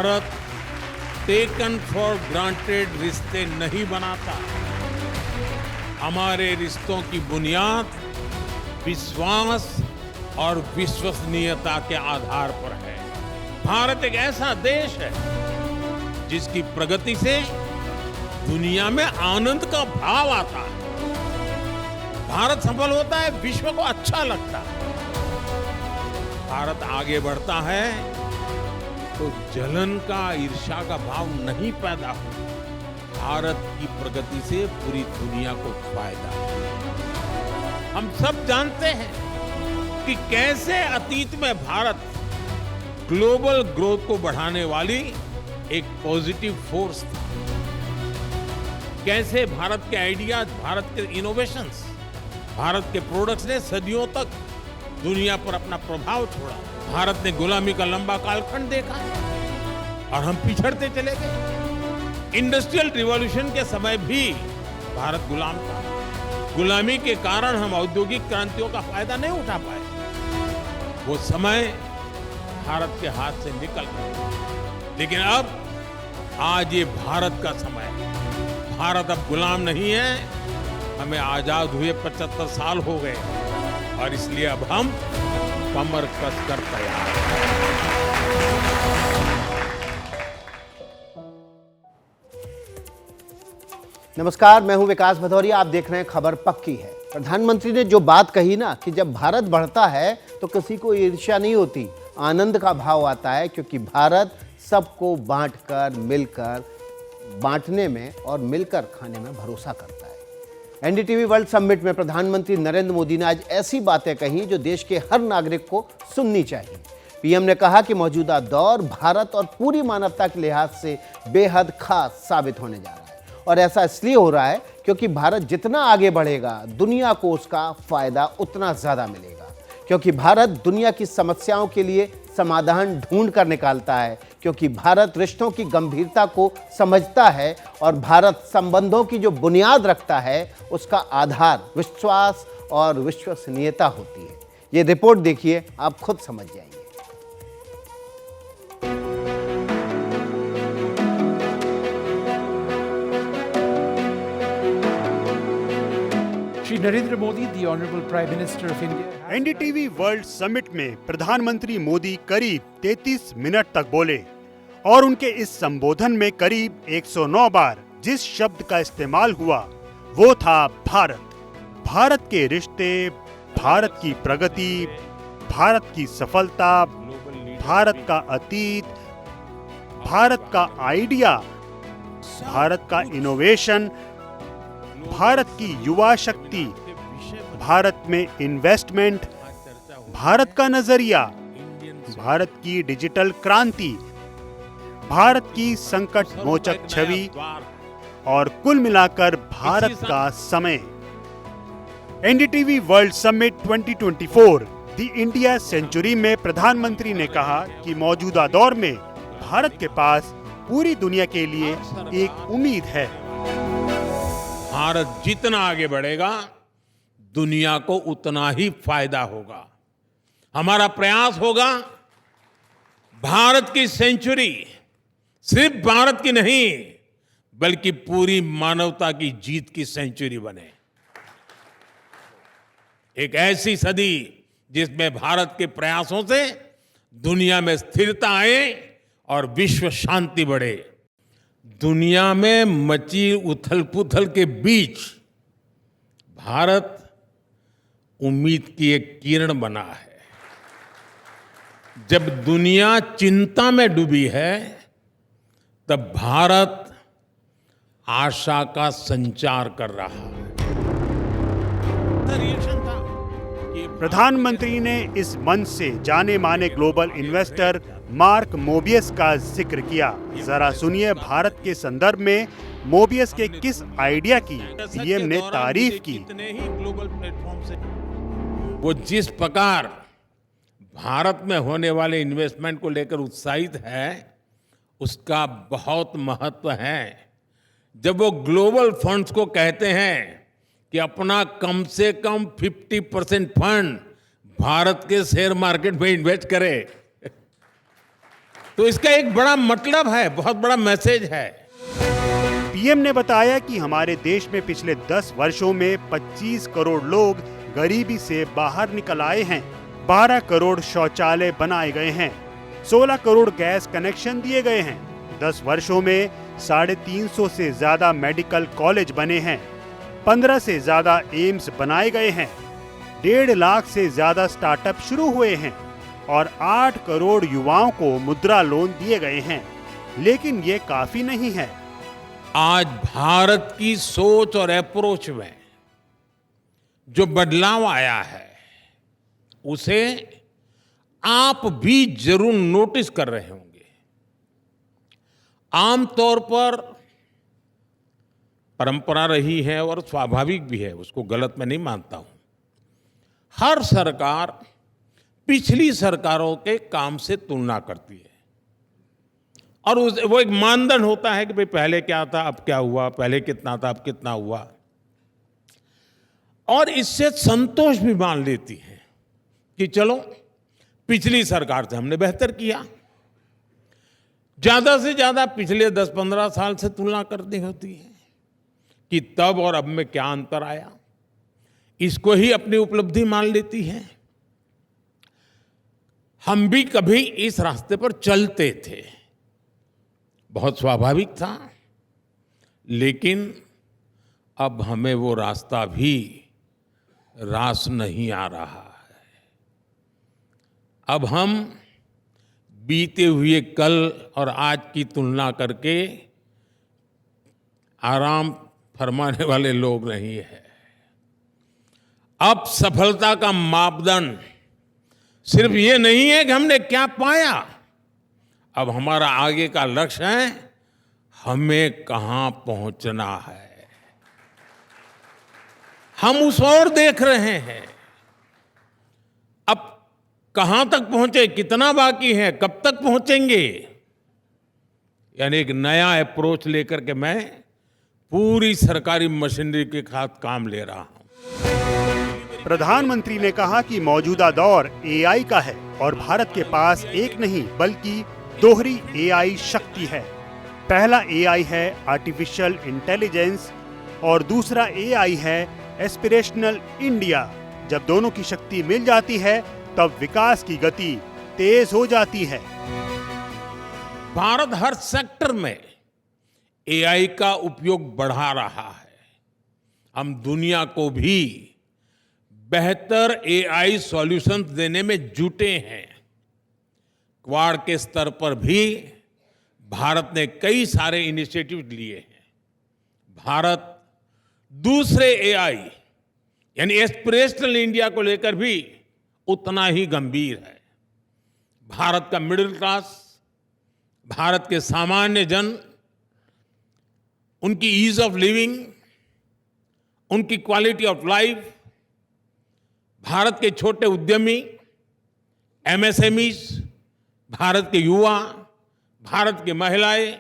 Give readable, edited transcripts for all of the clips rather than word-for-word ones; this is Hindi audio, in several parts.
भारत टेकन फॉर ग्रांटेड रिश्ते नहीं बनाता। हमारे रिश्तों की बुनियाद विश्वास और विश्वसनीयता के आधार पर है। भारत एक ऐसा देश है जिसकी प्रगति से दुनिया में आनंद का भाव आता है। भारत सफल होता है, विश्व को अच्छा लगता है। भारत आगे बढ़ता है तो जलन का, ईर्ष्या का भाव नहीं पैदा होता। भारत की प्रगति से पूरी दुनिया को फायदा है। हम सब जानते हैं कि कैसे अतीत में भारत ग्लोबल ग्रोथ को बढ़ाने वाली एक पॉजिटिव फोर्स था। कैसे भारत के आइडियाज, भारत के इनोवेशंस, भारत के प्रोडक्ट्स ने सदियों तक दुनिया पर अपना प्रभाव छोड़ा। भारत ने गुलामी का लंबा कालखंड देखा और हम पिछड़ते चले गए। इंडस्ट्रियल रिवॉल्यूशन के समय भी भारत गुलाम था। गुलामी के कारण हम औद्योगिक क्रांतियों का फायदा नहीं उठा पाए। वो समय भारत के हाथ से निकल गया। लेकिन अब आज ये भारत का समय है। भारत अब गुलाम नहीं है। हमें आजाद हुए 75 साल हो गए और इसलिए अब हम कमर कसकर तैयार हैं। नमस्कार, मैं हूं विकास भदौरिया। आप देख रहे हैं खबर पक्की है। प्रधानमंत्री ने जो बात कही ना कि जब भारत बढ़ता है तो किसी को ईर्ष्या नहीं होती, आनंद का भाव आता है, क्योंकि भारत सबको बांटकर, मिलकर बांटने में और मिलकर खाने में भरोसा करता है। एनडीटीवी वर्ल्ड समिट में प्रधानमंत्री नरेंद्र मोदी ने आज ऐसी बातें कही जो देश के हर नागरिक को सुननी चाहिए। पीएम ने कहा कि मौजूदा दौर भारत और पूरी मानवता के लिहाज से बेहद खास साबित होने जा रहा है, और ऐसा इसलिए हो रहा है क्योंकि भारत जितना आगे बढ़ेगा, दुनिया को उसका फायदा उतना ज्यादा मिलेगा। क्योंकि भारत दुनिया की समस्याओं के लिए समाधान ढूंढ कर निकालता है, क्योंकि भारत रिश्तों की गंभीरता को समझता है, और भारत संबंधों की जो बुनियाद रखता है उसका आधार विश्वास और विश्वसनीयता होती है। ये रिपोर्ट देखिए, आप खुद समझ जाएंगे। Shri Narendra Modi, the Honorable Prime Minister of India. NDTV world summit में प्रधानमंत्री मोदी करीब 33 मिनट तक बोले और उनके इस संबोधन में करीब 109 बार जिस शब्द का इस्तेमाल हुआ वो था भारत। भारत के रिश्ते, भारत की प्रगति, भारत की सफलता, भारत का अतीत, भारत का आइडिया, भारत का इनोवेशन, भारत की युवा शक्ति, भारत में इन्वेस्टमेंट, भारत का नजरिया, भारत की डिजिटल क्रांति, भारत की संकट मोचक छवि और कुल मिलाकर भारत का समय। NDTV world summit 2024 the India century में प्रधानमंत्री ने कहा कि मौजूदा दौर में भारत के पास पूरी दुनिया के लिए एक उम्मीद है। भारत जितना आगे बढ़ेगा, दुनिया को उतना ही फायदा होगा। हमारा प्रयास होगा भारत की सेंचुरी सिर्फ भारत की नहीं बल्कि पूरी मानवता की जीत की सेंचुरी बने। एक ऐसी सदी जिसमें भारत के प्रयासों से दुनिया में स्थिरता आए और विश्व शांति बढ़े। दुनिया में मची उथल-पुथल के बीच भारत उम्मीद की एक किरण बना है। जब दुनिया चिंता में डूबी है, तब भारत आशा का संचार कर रहा है। प्रधानमंत्री ने इस मंच से जाने माने ग्लोबल इन्वेस्टर मार्क मोबियस का जिक्र किया। जरा सुनिए भारत के संदर्भ में मोबियस के किस आइडिया की पीएम ने तारीफ की। वो जिस प्रकार भारत में होने वाले इन्वेस्टमेंट को लेकर उत्साहित है, उसका बहुत महत्व है। जब वो ग्लोबल फंड्स को कहते हैं कि अपना कम से कम 50% फंड भारत के शेयर मार्केट में इन्वेस्ट करे, तो इसका एक बड़ा मतलब है, बहुत बड़ा मैसेज है। पीएम ने बताया कि हमारे देश में पिछले 10 वर्षों में 25 करोड़ लोग गरीबी से बाहर निकल आए हैं, 12 करोड़ शौचालय बनाए गए हैं, 16 करोड़ गैस कनेक्शन दिए गए हैं, 10 वर्षों में 350 से ज्यादा मेडिकल कॉलेज बने हैं, 15 से ज्यादा एम्स बनाए गए हैं, 1.5 लाख से ज्यादा स्टार्टअप शुरू हुए हैं और 8 करोड़ युवाओं को मुद्रा लोन दिए गए हैं। लेकिन ये काफी नहीं है। आज भारत की सोच और अप्रोच में जो बदलाव आया है उसे आप भी जरूर नोटिस कर रहे होंगे। आमतौर पर परंपरा रही है और स्वाभाविक भी है, उसको गलत मैं नहीं मानता हूं। हर सरकार पिछली सरकारों के काम से तुलना करती है और वो एक मानदंड होता है कि भाई पहले क्या था, अब क्या हुआ, पहले कितना था, अब कितना हुआ, और इससे संतोष भी मान लेती है कि चलो पिछली सरकार से हमने बेहतर किया। ज्यादा से ज्यादा पिछले 10-15 साल से तुलना करनी होती है कि तब और अब में क्या अंतर आया, इसको ही अपनी उपलब्धि मान लेती है। हम भी कभी इस रास्ते पर चलते थे, बहुत स्वाभाविक था, लेकिन अब हमें वो रास्ता भी रास नहीं आ रहा है। अब हम बीते हुए कल और आज की तुलना करके आराम फरमाने वाले लोग नहीं है। अब सफलता का मापदंड सिर्फ ये नहीं है कि हमने क्या पाया, अब हमारा आगे का लक्ष्य है हमें कहां पहुंचना है। हम उस ओर देख रहे हैं। अब कहां तक पहुंचे, कितना बाकी है, कब तक पहुंचेंगे, यानी एक नया अप्रोच लेकर के मैं पूरी सरकारी मशीनरी के साथ काम ले रहा हूं। प्रधानमंत्री ने कहा कि मौजूदा दौर एआई का है और भारत के पास एक नहीं बल्कि दोहरी एआई शक्ति है। पहला एआई है आर्टिफिशियल इंटेलिजेंस और दूसरा एआई है एस्पिरेशनल इंडिया। जब दोनों की शक्ति मिल जाती है तब विकास की गति तेज हो जाती है। भारत हर सेक्टर में एआई का उपयोग बढ़ा रहा है। हम दुनिया को भी बेहतर एआई सॉल्यूशंस देने में जुटे हैं। क्वाड के स्तर पर भी भारत ने कई सारे इनिशिएटिव लिए हैं। भारत दूसरे एआई यानी एस्पिरेशनल इंडिया को लेकर भी उतना ही गंभीर है। भारत का मिडिल क्लास, भारत के सामान्य जन, उनकी ईज ऑफ लिविंग, उनकी क्वालिटी ऑफ लाइफ, भारत के छोटे उद्यमी, एमएसएमईज, भारत के युवा, भारत की महिलाएं,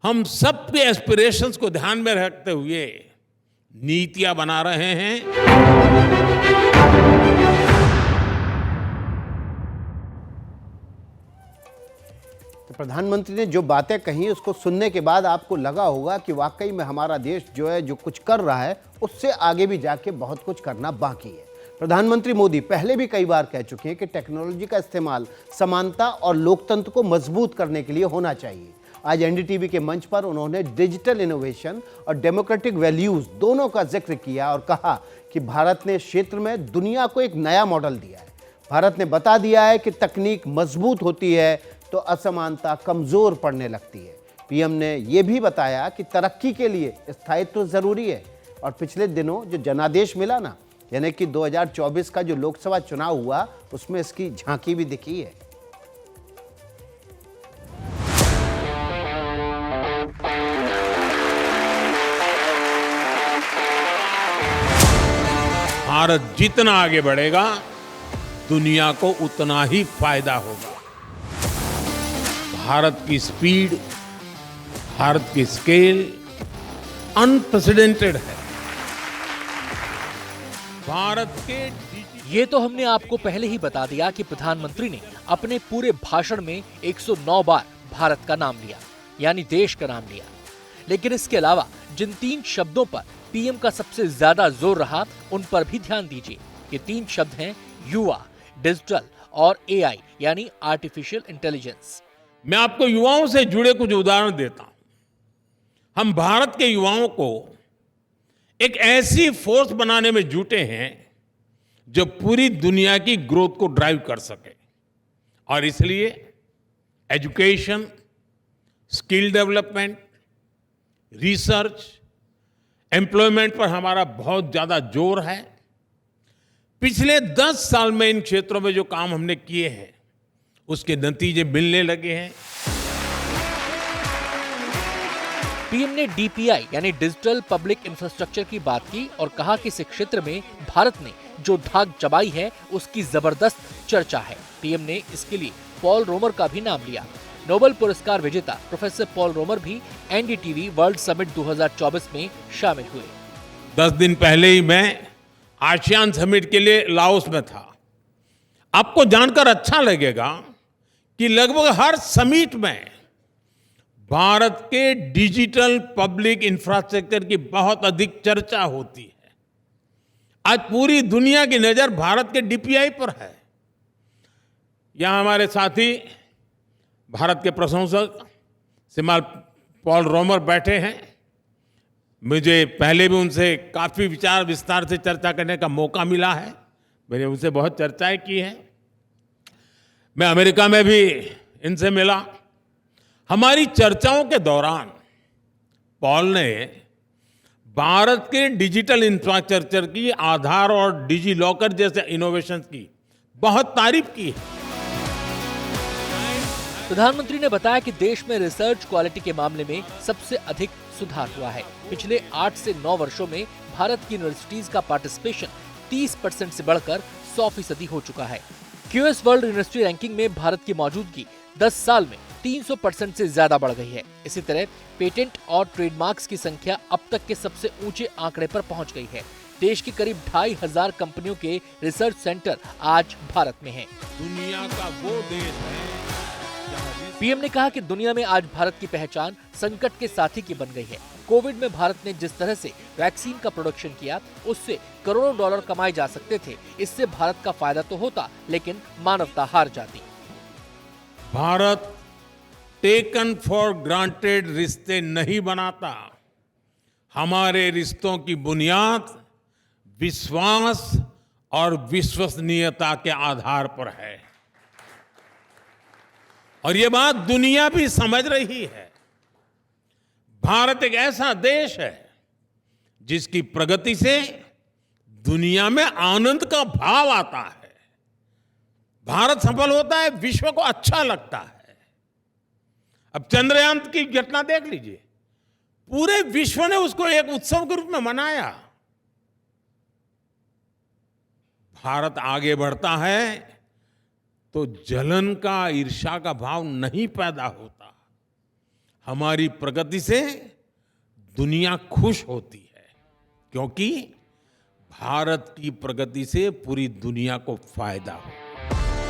हम सबके एस्पिरेशंस को ध्यान में रखते हुए नीतियां बना रहे हैं। तो प्रधानमंत्री ने जो बातें कही उसको सुनने के बाद आपको लगा होगा कि वाकई में हमारा देश जो है, जो कुछ कर रहा है उससे आगे भी जाके बहुत कुछ करना बाकी है। प्रधानमंत्री मोदी पहले भी कई बार कह चुके हैं कि टेक्नोलॉजी का इस्तेमाल समानता और लोकतंत्र को मजबूत करने के लिए होना चाहिए। आज एनडीटीवी के मंच पर उन्होंने डिजिटल इनोवेशन और डेमोक्रेटिक वैल्यूज दोनों का जिक्र किया और कहा कि भारत ने इस क्षेत्र में दुनिया को एक नया मॉडल दिया है। भारत ने बता दिया है कि तकनीक मजबूत होती है तो असमानता कमजोर पड़ने लगती है। पीएम ने यह भी बताया कि तरक्की के लिए स्थायित्व जरूरी है और पिछले दिनों जो जनादेश मिला ना, यानी कि 2024 का जो लोकसभा चुनाव हुआ, उसमें इसकी झांकी भी दिखी है। भारत जितना आगे बढ़ेगा दुनिया को उतना ही फायदा होगा। भारत की स्पीड, भारत की स्केल अनप्रेसिडेंटेड है। भारत के ये तो हमने आपको पहले ही बता दिया कि प्रधानमंत्री ने अपने पूरे भाषण में 109 बार भारत का नाम लिया, यानी देश का नाम लिया। लेकिन इसके अलावा जिन 3 शब्दों पर पीएम का सबसे ज्यादा जोर रहा, उन पर भी ध्यान दीजिए। ये 3 शब्द हैं युवा, डिजिटल और एआई यानी आर्टिफिशियल इंटेलिजेंस। मैं आपको युवाओं से जुड़े कुछ उदाहरण देता हूं। हम भारत के युवाओं को एक ऐसी फोर्स बनाने में जुटे हैं जो पूरी दुनिया की ग्रोथ को ड्राइव कर सके, और इसलिए education, skill development, research, employment पर हमारा बहुत ज्यादा जोर है। पिछले 10 साल में इन क्षेत्रों में जो काम हमने किए हैं उसके नतीजे मिलने लगे हैं। पीएम ने डीपीआई यानी डिजिटल पब्लिक इंफ्रास्ट्रक्चर की बात की और कहा कि इस क्षेत्र में भारत ने जो धाक जमाई है उसकी जबरदस्त चर्चा है। पीएम ने इसके लिए पॉल रोमर का भी नाम लिया। नोबेल पुरस्कार विजेता प्रोफेसर पॉल रोमर भी एनडीटीवी वर्ल्ड समिट 2024 में शामिल हुए। 10 दिन पहले ही मैं आसियान समिट के लिए लाओस में था। आपको जानकर अच्छा लगेगा कि लगभग हर समिट में भारत के डिजिटल पब्लिक इंफ्रास्ट्रक्चर की बहुत अधिक चर्चा होती है। आज पूरी दुनिया की नजर भारत के डीपीआई पर है। यहां हमारे साथी भारत के प्रशंसक श्रीमान पॉल रोमर बैठे हैं। मुझे पहले भी उनसे काफी विचार विस्तार से चर्चा करने का मौका मिला है। मैंने उनसे बहुत चर्चाएं की हैं। मैं अमेरिका में भी इनसे मिला। हमारी चर्चाओं के दौरान पॉल ने भारत के डिजिटल इंफ्रास्ट्रक्चर की, आधार और डिजी लॉकर जैसे इनोवेशंस की बहुत तारीफ की है। प्रधानमंत्री ने बताया कि देश में रिसर्च क्वालिटी के मामले में सबसे अधिक सुधार हुआ है। पिछले 8 से 9 वर्षों में भारत की यूनिवर्सिटीज का पार्टिसिपेशन 30% से बढ़कर 100% हो चुका है। क्यूएस वर्ल्ड यूनिवर्सिटी रैंकिंग में भारत की मौजूदगी 10 साल में 300% से ज्यादा बढ़ गई है। इसी तरह पेटेंट और ट्रेडमार्क्स की संख्या अब तक के सबसे ऊंचे आंकड़े पर पहुंच गई है। देश की करीब 2500 कंपनियों के रिसर्च सेंटर आज भारत में हैं। दुनिया का वो देश है। पीएम ने कहा कि दुनिया में आज भारत की पहचान संकट के साथी की बन गई है। कोविड में भारत ने जिस तरह से वैक्सीन का प्रोडक्शन किया, उससे करोड़ों डॉलर कमाए जा सकते थे। इससे भारत का फायदा तो होता, लेकिन मानवता हार जाती। भारत टेकन फॉर ग्रांटेड रिश्ते नहीं बनाता। हमारे रिश्तों की बुनियाद विश्वास और विश्वसनीयता के आधार पर है, और ये बात दुनिया भी समझ रही है। भारत एक ऐसा देश है जिसकी प्रगति से दुनिया में आनंद का भाव आता है। भारत सफल होता है, विश्व को अच्छा लगता है। अब चंद्रयान की घटना देख लीजिए, पूरे विश्व ने उसको एक उत्सव के रूप में मनाया। भारत आगे बढ़ता है तो जलन का, ईर्ष्या का भाव नहीं पैदा होता। हमारी प्रगति से दुनिया खुश होती है, क्योंकि भारत की प्रगति से पूरी दुनिया को फायदा हो।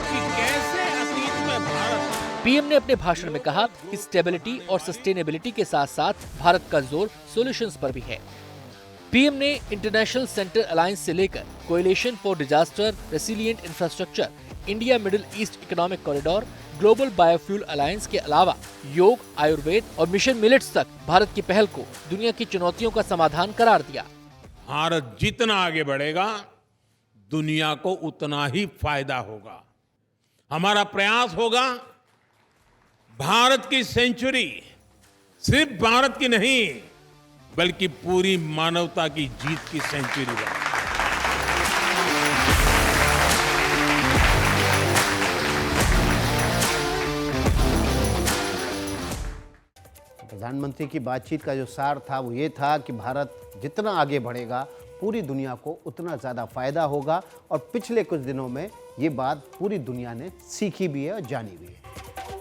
कि कैसे अतीत में भारत। पीएम ने अपने भाषण में कहा कि स्टेबिलिटी और सस्टेनेबिलिटी के साथ साथ भारत का जोर सॉल्यूशंस पर भी है। पीएम ने इंटरनेशनल सेंटर अलायंस से लेकर coalition for disaster resilient infrastructure, India Middle East economic corridor, global biofuel alliance के अलावा योग, आयुर्वेद और मिशन मिलेट्स तक भारत की पहल को दुनिया की चुनौतियों का समाधान करार दिया। भारत जितना आगे बढ़ेगा, दुनिया को उतना ही फायदा होगा। हमारा प्रयास होगा भारत की सेंचुरी सिर्फ भारत की नहीं, बल्कि पूरी मानवता की जीत की सेंचुरी बने। प्रधानमंत्री की बातचीत का जो सार था वो ये था कि भारत जितना आगे बढ़ेगा, पूरी दुनिया को उतना ज़्यादा फायदा होगा। और पिछले कुछ दिनों में ये बात पूरी दुनिया ने सीखी भी है और जानी भी है।